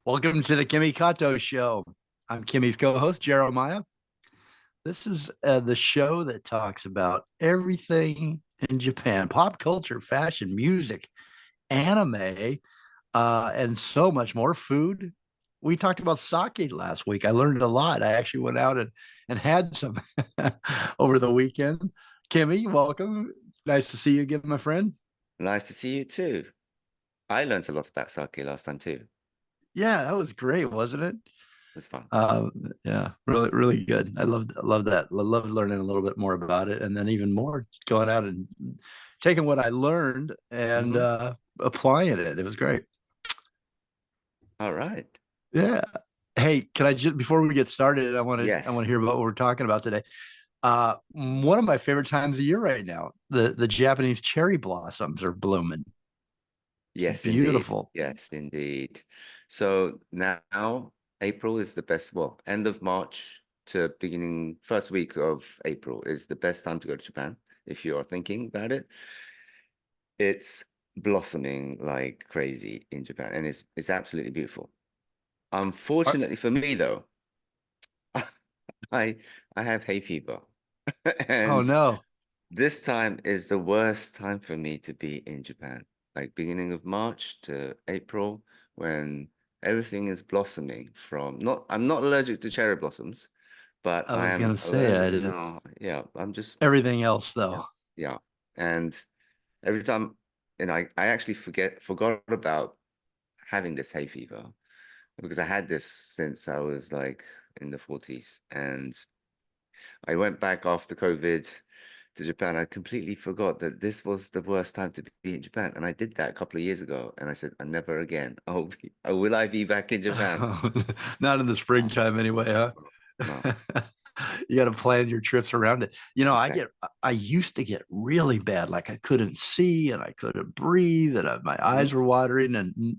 Welcome to the KIMI Kato Show. I'm Kimi's co-host, Jeremiah. This is the show that talks about everything in Japan, pop culture, fashion, music, anime, and so much more. Food. We talked about sake last week. I learned a lot. I actually went out and had some over the weekend. Kimi, welcome. Nice to see you again, my friend. Nice to see you too. I learned a lot about sake last time too. It Yeah, that was great, wasn't it? was fun. Uh, yeah, really good. I love that. I love learning a little bit more about it, and then even more going out and taking what I learned and Hmm. applying it. It was great. All right. Yeah. Hey, can I just before we get started, I want to Yes. hear about what we're talking about today. One of my favorite times of year right now, the Japanese cherry blossoms are blooming. Yes, indeed. Beautiful. Yes, indeed. So now April is the best, well, end of March to beginning first week of April is the best time to go to Japan if you are thinking about it. It's blossoming like crazy in Japan and it's absolutely beautiful. Are- Unfortunately for me though, I I have hay fever. oh And no. this time is the worst time for me to be in Japan, like beginning of March to April, when everything is blossoming from not, I'm not allergic to cherry blossoms, but I I was am gonna say allergic. I did No, yeah, I'm just, everything else yeah, though. yeah. And every time, and I actually forgot about having this hay fever because I had this since I was like in the 40s. And I went back after COVID to Japan. I completely forgot that this was the worst time to be in Japan. And I did that a couple of years ago. And I said, never again. Will I be back in Japan? Not in the No, springtime anyway, huh? no, no, You got to plan your trips around it. exactly. I used to get really bad, like I couldn't see and I couldn't breathe, and my Hmm. eyes were watering, and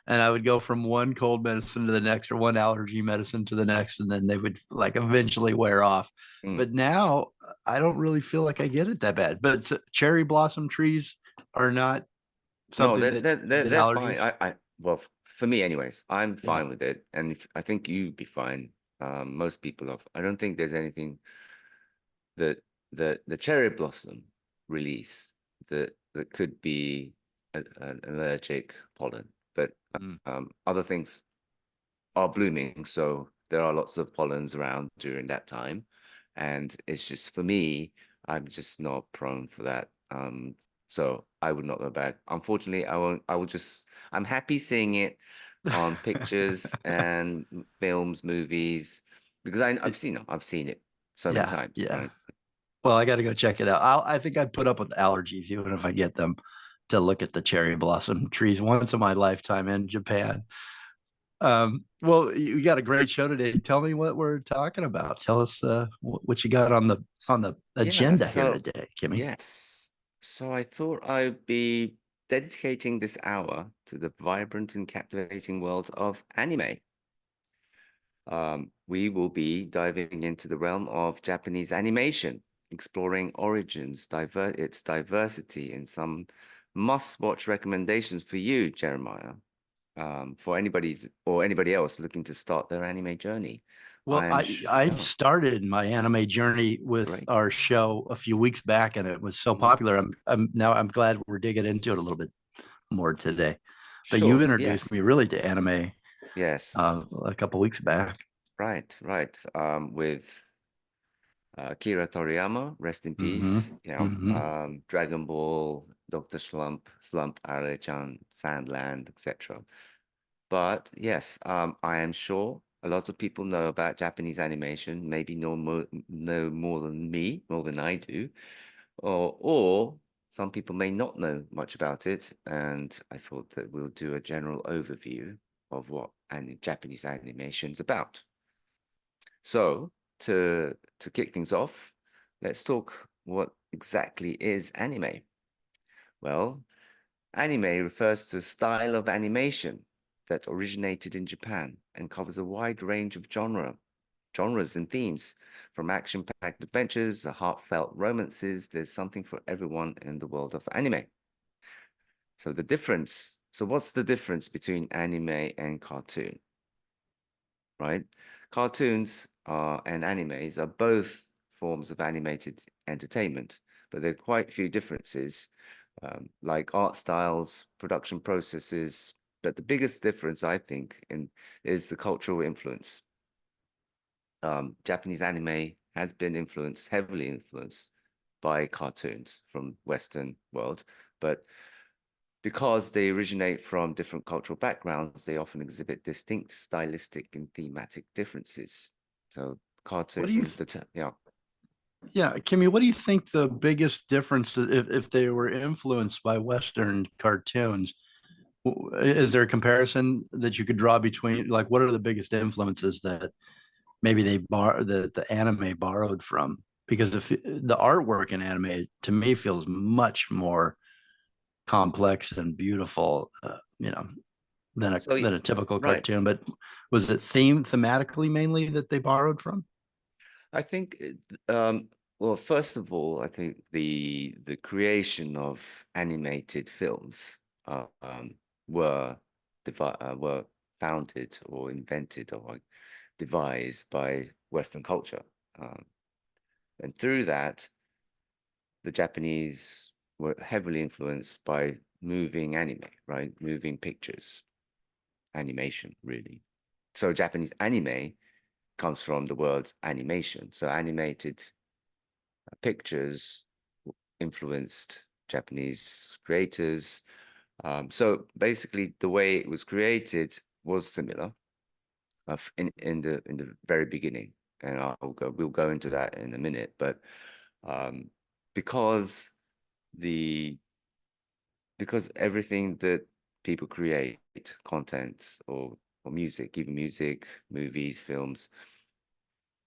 I would go from one cold medicine to the next, or one allergy medicine to the next, and then they would like eventually wear off. Mm. But now I don't really feel like I get it that bad. But cherry blossom trees are not No, something that you get they're fine. allergies. Well, for me anyways, I'm Yeah. fine with it. And I think you'd be fine. Most people are. I don't think there's anything that the cherry blossom release that could be an allergic pollen, but Mm. other things are blooming, so there are lots of pollens around during that time, and it's just for me, I'm just not prone for that. So I would not go back. Unfortunately, I won't. I will just. I'm happy seeing it on pictures and films, movies, because I've seen it so many Yeah, times, yeah. right? Well, I got to go check it out. I think I'd put up with allergies even if I get them to look at the cherry blossom trees once in my lifetime in Japan. Well, you got a great show today. Tell me what we're talking about. Tell us what you got on the Yeah, agenda here so today, Kimmy. yes. So I thought I'd be dedicating this hour to the vibrant and captivating world of anime. We will be diving into the realm of Japanese animation, exploring origins, its diversity, and some must-watch recommendations for you, Jeremiah, for anybody else looking to start their anime journey. Well, I Yeah, started my anime journey with great. our show a few weeks back, and it was so Mhm. popular. I'm glad we're digging into it a little bit more today. But you Sure. introduced Yes. me really to anime Yes. a couple weeks back. Right. Right. With Kira Toriyama, rest in Mm-hmm. peace. Yeah. Mm-hmm. Dragon Ball, Dr. Slump, Arale-chan, Sandland, etc. But yes, I am sure a lot of people know about Japanese animation, maybe know more than me, more than I do, or some people may not know much about it. And I thought that we'll do a general overview of what Japanese animation is about. So to kick things off, let's talk what exactly is anime. Well, anime refers to a style of animation that originated in Japan and covers a wide range of genres and themes, from action-packed adventures to heartfelt romances. There's something for everyone in the world of anime. So what's the difference between anime and cartoon? right? Cartoons and animes are both forms of animated entertainment, but there are quite a few differences, like art styles, production processes. But the biggest difference, I think, is the cultural influence. Japanese anime has been heavily influenced by cartoons from Western world, but because they originate from different cultural backgrounds, they often exhibit distinct stylistic and thematic differences. So What do you, yeah. yeah, Kimmy, what do you think the biggest difference if they were influenced by Western cartoons? Is there a comparison that you could draw between, like, what are the biggest influences that maybe the anime borrowed from? Because if the artwork in anime to me feels much more complex and beautiful, than a So than a typical right. cartoon. But was it thematically mainly that they borrowed from? I think well, first of all, I think the creation of animated films were were founded or invented or like devised by Western culture. Um, and through that, the Japanese were heavily influenced by moving anime, right? Moving pictures, animation, really. So Japanese anime comes from the word animation. So animated pictures influenced Japanese creators. So basically, the way it was created was similar in the very beginning, and we'll go into that in a minute. But um, because the because everything that people create, content or music, even music, movies, films,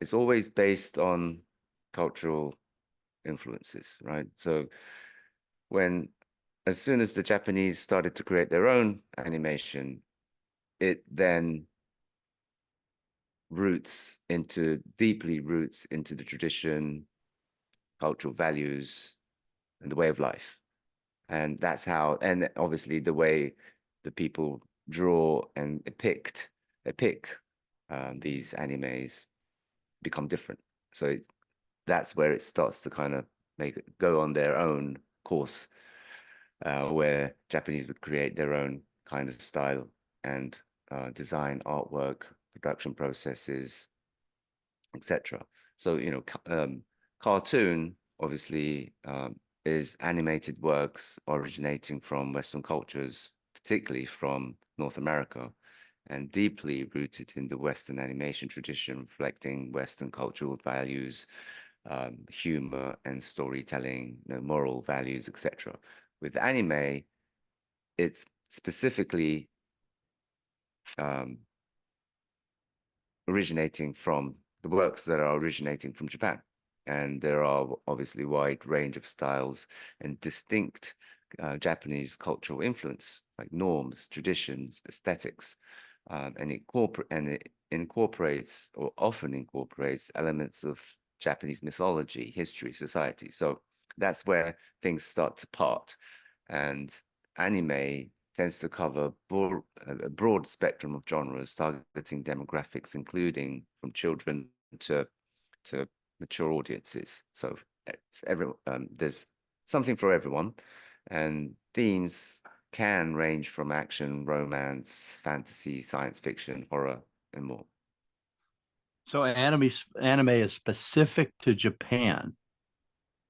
it's always based on cultural influences, right? So when as soon as the Japanese started to create their own animation, it then deeply roots into the tradition, cultural values, and the way of life. And that's how, and obviously the way the people draw and epic these animes become different. So that's where it starts to kind of go on their own course, where Japanese would create their own kind of style and design, artwork, production processes, etc. So, cartoon obviously is animated works originating from Western cultures, particularly from North America, and deeply rooted in the Western animation tradition, reflecting Western cultural values, humor and storytelling, moral values, etc. With anime, it's specifically um, originating from the works that are originating from Japan. And there are obviously wide range of styles and distinct Japanese cultural influence, like norms, traditions, aesthetics, and it incorporates or often incorporates elements of Japanese mythology, history, society. So that's where things start to part. And anime tends to cover a broad spectrum of genres, targeting demographics, including from children to mature audiences. So there's something for everyone, and themes can range from action, romance, fantasy, science fiction, horror, and more. So anime is specific to Japan.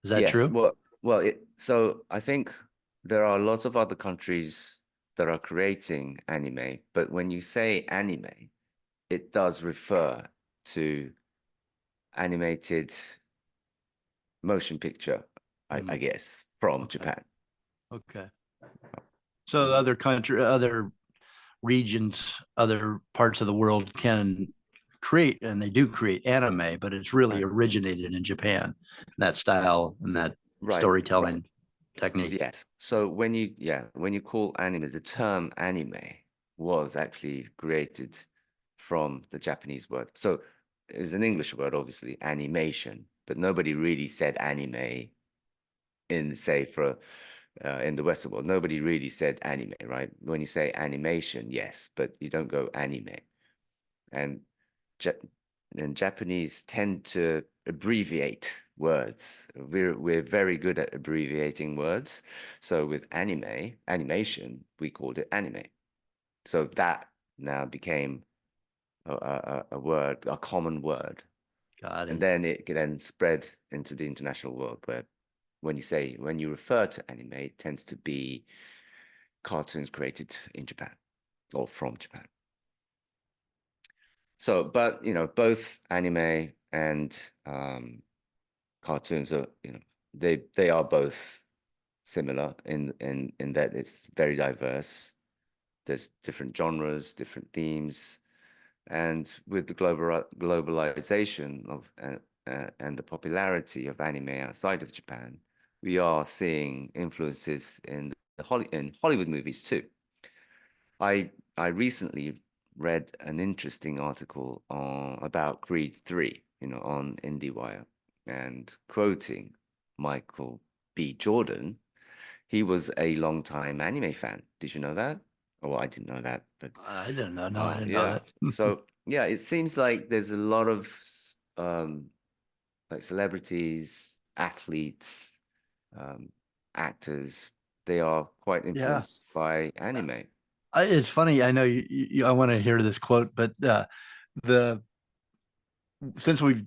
Is that Yes, true? so I think there are lots of other countries that are creating anime, but when you say anime, it does refer to animated motion picture, I Mm, guess, from okay. Japan. Okay. So other regions, other parts of the world can create, and they do create anime, but it's really Right, originated in Japan, that style and that right, right. storytelling technique. Yes. So when you call anime, the term anime was actually created from the Japanese word. So it's an English word, obviously, animation, but nobody really said anime in, say, for in the Western world. Nobody really said anime, right? When you say animation, yes, but you don't go anime. And Japanese tend to abbreviate words. We're very good at abbreviating words. So with animation, we called it anime. So that now became a word, a common word. Got And it. then it then spread into the international world where when you refer to anime, it tends to be cartoons created in Japan or from Japan. So, but both anime and cartoons are, they are both similar in that it's very diverse. There's different genres, different themes, and with the globalization of and the popularity of anime outside of Japan, we are seeing influences in Hollywood movies too. I recently read an interesting article about Creed 3, on IndieWire, and quoting Michael B. Jordan, he was a longtime anime fan. Did you know that? Oh, I didn't know that, but I didn't know. No, I didn't know yeah. that. So yeah, it seems like there's a lot of like celebrities, athletes, um, actors. They are quite Yeah. influenced by anime. It's funny. I know I want to hear this quote, but the since we've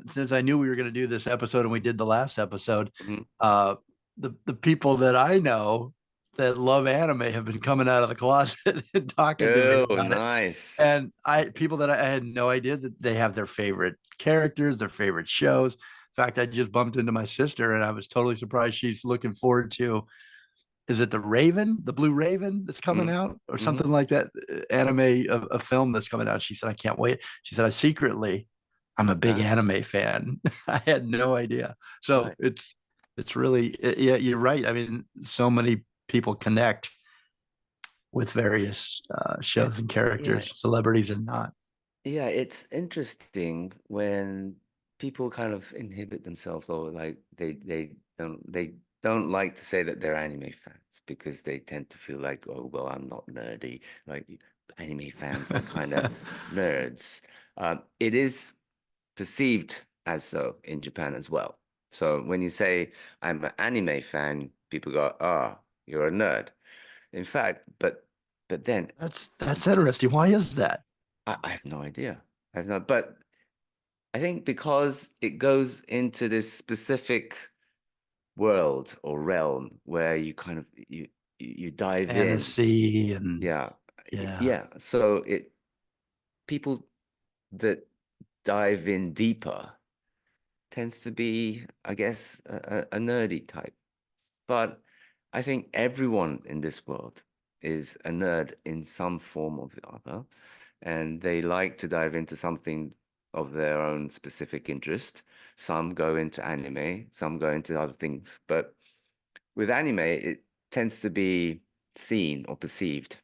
since I knew we were going to do this episode and we did the last episode, Mhm. uh, the people that I know that love anime have been coming out of the closet and talking to me Oh, about it. nice. And people that I had no idea that they have their favorite characters, their favorite shows. In fact, I just bumped into my sister and I was totally surprised. She's looking forward to, is it the Raven, the Blue Raven that's coming Hmm. out or Hmm. something like that? Anime, a film that's coming out. She said, I can't wait. She said, I'm a big Ah, anime fan. I had no idea. So right. it's really, yeah, you're right. I mean, so many people connect with various Yeah, shows and yeah, characters, celebrities and not. yeah. It's interesting when people kind of inhibit themselves, or like they don't like to say that they're anime fans because they tend to feel like, oh well, I'm not nerdy. Like anime fans are kind of nerds. It is perceived as so in Japan as well. So when you say I'm an anime fan, people go, "Ah, you're a nerd." In fact, but then That's interesting. Why is that? I have no idea. I have no, but I think because it goes into this specific world or realm where you kind of you dive in. Fantasy and Yeah. yeah. Yeah. So people that dive in deeper tends to be, I guess, a nerdy type. But I think everyone in this world is a nerd in some form or the other, and they like to dive into something of their own specific interest. Some go into anime, some go into other things. But with anime, it tends to be seen or perceived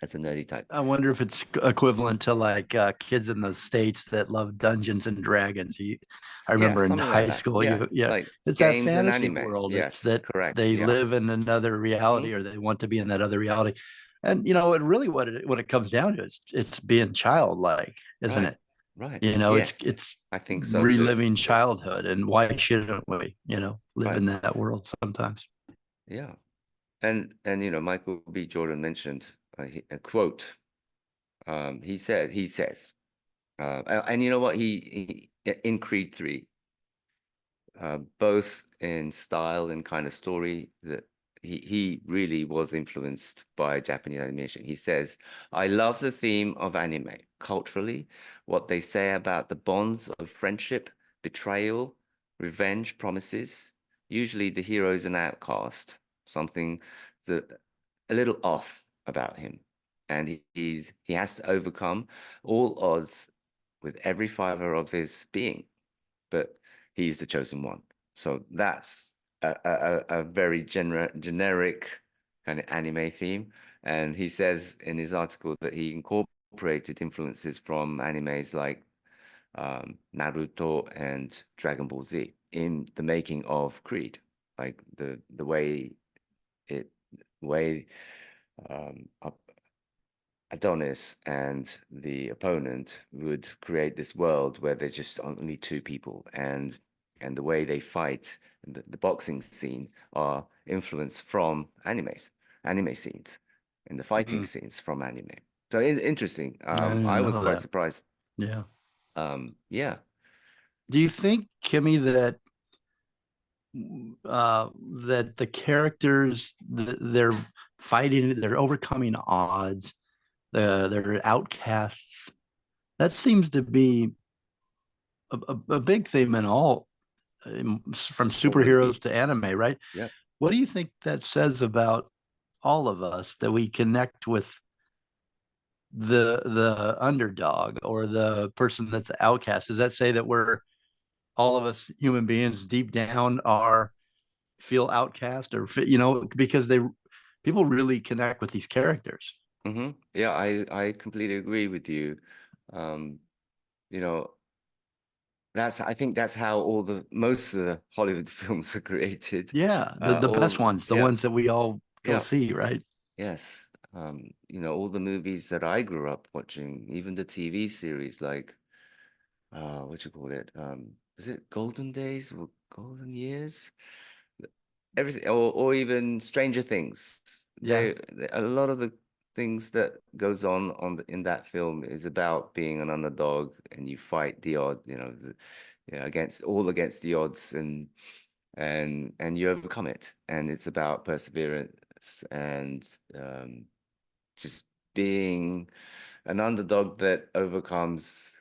as a nerdy type. I wonder if it's equivalent to like kids in the States that love Dungeons and Dragons. I Yeah, remember in something like high that. school, Yeah, yeah, like it's that games and fantasy anime. world. It's Yes, that correct. they Yeah. live in another Hmm. reality or they want to be in that other reality. And it really what it comes down to is it's being childlike, isn't Right. it? Right. It's Yes, I think so too. reliving childhood, and why shouldn't we, live Right. in that world sometimes? Yeah. And Michael B. Jordan mentioned a quote. He says, and you know what? He in Creed 3, both in style and kind of story, that he really was influenced by Japanese animation. He says, I love the theme of anime culturally, what they say about the bonds of friendship, betrayal, revenge, promises. Usually the hero is an outcast, something that a little off about him. And he has to overcome all odds with every fiber of his being, but he's the chosen one. So that's a very generic kind of anime theme. And he says in his article that he incorporated influences from animes like Naruto and Dragon Ball Z in the making of Creed, like the way it way up. Adonis and the opponent would create this world where there's just only two people, and the way they fight, the boxing scene are influenced from anime scenes, and the fighting Mhm. scenes from anime. So interesting. I didn't I was know quite that. surprised. Yeah. Yeah. Do you think, Kimmy, that that the characters they're fighting, they're overcoming odds, they're outcasts? That seems to be a big theme in all, from All superheroes to movies. anime, right? Yep. What do you think that says about all of us, that we connect with the underdog or the person that's the outcast? Does that say that we're, all of us human beings deep down, are feel outcast, or because they, people really connect with these characters? Yeah, I completely agree with you. Um, you know, I think that's how most of the Hollywood films are created. Yeah, the best All ones, the Yeah, ones that we all go yeah, see, right? yes. All the movies that I grew up watching, even the TV series like what you call it? Is it Golden Days or Golden Years? Everything, or even Stranger Things. Yeah. A lot of the things that goes in that film is about being an underdog, and you fight the odd, against the odds, and you overcome it, and it's about perseverance and just being an underdog that overcomes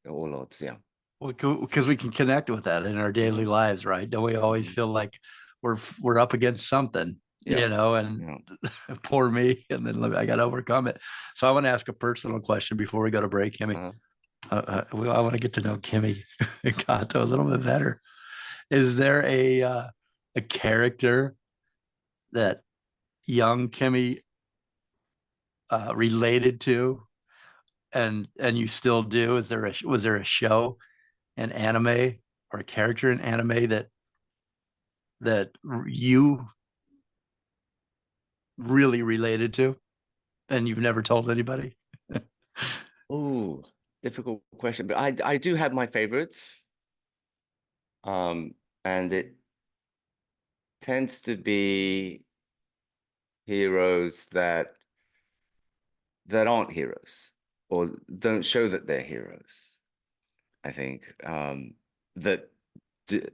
all odds. Yeah. Well, because we can connect with that in our daily Hmm. lives, right? Don't we always Hmm. feel like we're up against something, Yeah. and Yeah. poor me, and then I got to overcome it. So I want to ask a personal question before we go to break, Kimmy. Uh-huh. I want to get to know Kimmy Kato a little bit better. Is there a character that young Kimmy related to, and you still do? Was there a show, an anime, or a character in anime that you really related to, and you've never told anybody? Oh, difficult question, but I do have my favorites. And it tends to be heroes that aren't heroes or don't show that they're heroes. I think that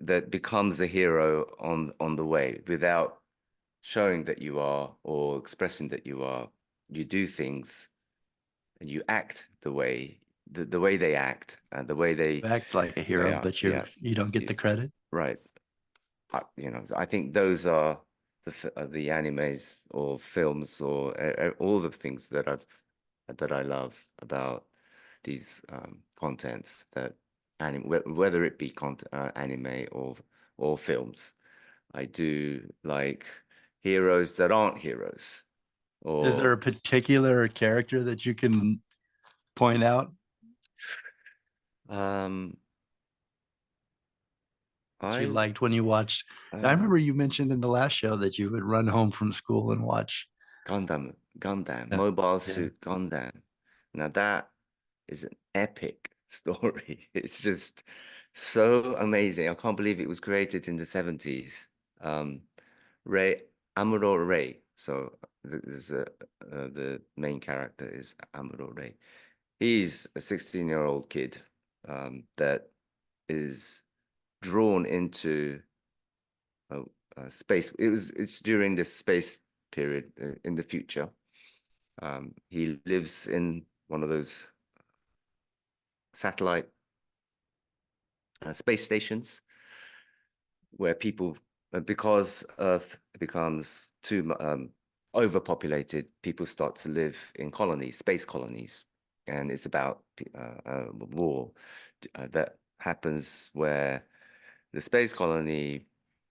that becomes a hero on the way without showing that you are or expressing that you are. You do things and you act the way they act and the way You act like a hero, yeah, but yeah, you don't get yeah, the credit. right. I think those are the animes or films or all the things that I love about these contents that whether it be anime or films. I do like heroes that aren't heroes Is there or a particular character that you can point out um that you I liked when you watched? I uh remember you mentioned in the last show that you would run home from school and watch. Gundam, Yeah, Mobile yeah. Suit Gundam. Now that is an epic story. It's just so amazing. I can't believe it was created in the 70s. Ray Amuro Ray. So there's the main character is Amuro Ray. He's a 16-year-old kid that is drawn into a, space. It's during this space period in the future. He lives in one of those satellite space stations where people, because Earth becomes too overpopulated, people start to live in colonies, space colonies, and it's about a war that happens where the space colony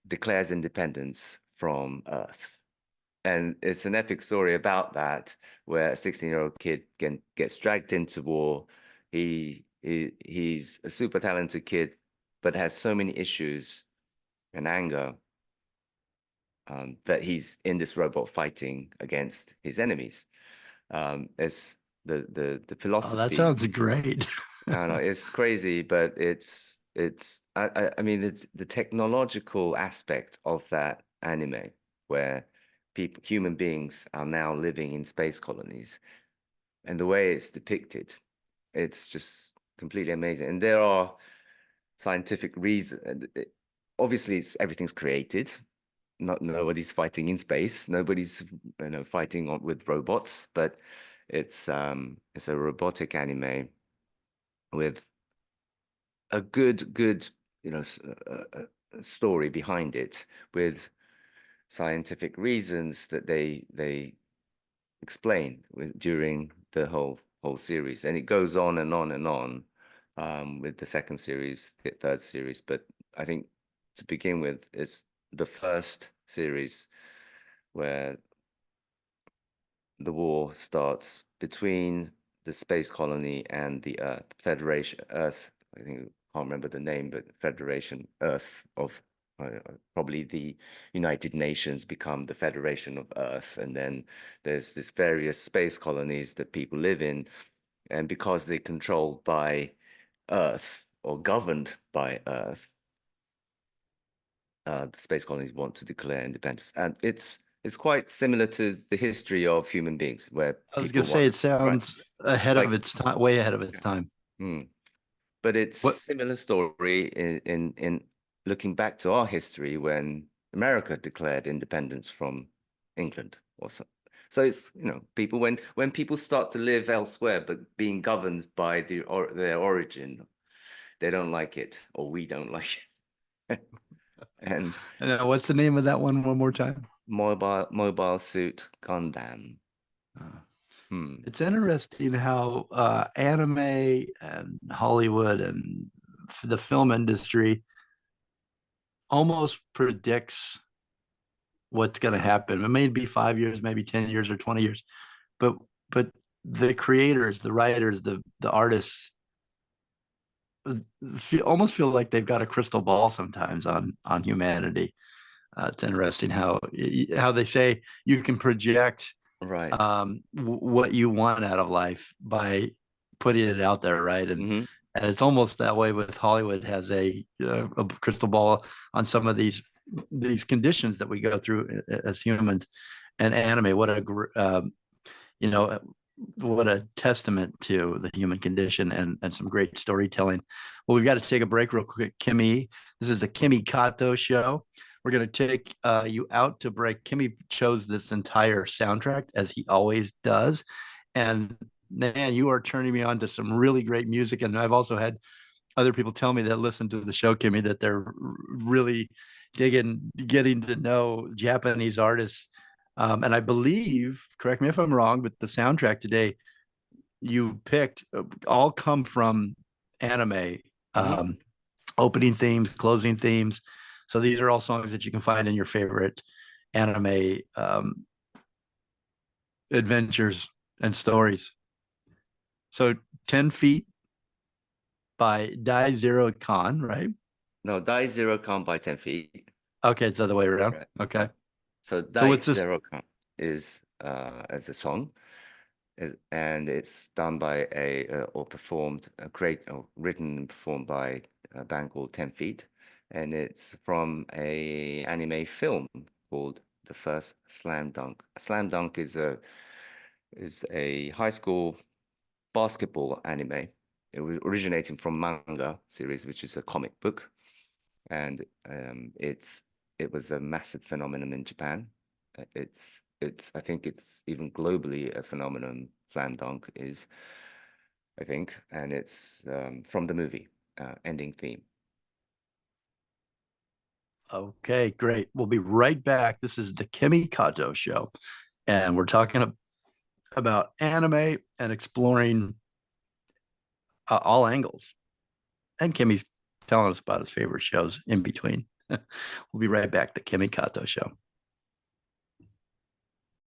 declares independence from Earth. And it's an epic story about that, where a 16-year-old kid gets dragged into war. He's a super talented kid, but has so many issues and anger that he's in this robot fighting against his enemies. It's the Oh, that philosophy. sounds great. I don't know, it's crazy, but I mean it's the technological aspect of that anime where human beings are now living in space colonies, and the way it's depicted, it's just completely amazing. And there are scientific reasons. Obviously, everything's created. Nobody's fighting in space. Nobody's fighting with robots, but it's a robotic anime with a good story behind it, with scientific reasons that they explain during the whole series, and it goes on and on and on, with the second series, the third series. But I think to begin with, it's the first series where the war starts between the space colony and the Earth Federation. I think I can't remember the name, but Federation Earth of probably the United Nations become the Federation of Earth, and then there's this various space colonies that people live in, and because they're controlled by Earth or governed by Earth, the space colonies want to declare independence, and it's quite similar to the history of human beings, where I was people gonna say want, it right, sounds ahead of like, its time, way ahead of its yeah. time. But it's What similar story in looking back to our history when America declared independence from England or so. So it's, people, when people start to live elsewhere but being governed by their origin, they don't like it, or we don't like it. And what's the name of that one more time? Mobile Suit Gundam. Uh, Hmm. it's interesting how anime and Hollywood and the film industry almost predicts what's going to happen. It may be 5 years, maybe 10 years or 20 years, but but the creators, the writers, the artists almost feel like they've got a crystal ball sometimes on humanity. It's interesting how they say you can project Right. what you want out of life by putting it out there, right? Hmm. And it's almost that way with Hollywood has a crystal ball on some of these conditions that we go through as humans. And anime, you know what a testament to the human condition and some great storytelling. Well, we've got to take a break real quick, Kimmy. This is the KIMI KATO show. We're going to take you out to break. Kimmy chose this entire soundtrack as he always does. And man, you are turning me on to some really great music. And I've also had other people tell me that listen to the show, Kimmy, that they're really digging, getting to know Japanese artists. And I believe, correct me if I'm wrong, but the soundtrack today you picked all come from anime, Hmm. um, opening themes, closing themes. So these are all songs that you can find in your favorite anime adventures and stories. So 10 Feet by Die Zero Khan, right? No, Die Zero Count by 10 feet. Okay, it's the other way around. Right. Okay. So So Die what's this? Zero Count is as the song, and it's done by or performed, or written and performed by a band called 10 Feet, and it's from a anime film called The First Slam Dunk. A slam dunk is a high school basketball anime. It was originating from manga series, which is a comic book, and it was a massive phenomenon in Japan. It's I think it's even globally a phenomenon. Slam dunk is, I think, and it's from the movie ending theme. Okay, great. We'll be right back. This is the Kimi Kato show, and we're talking about anime and exploring all angles. And Kimmy's telling us about his favorite shows in between. We'll be right back. The Kimi Kato show.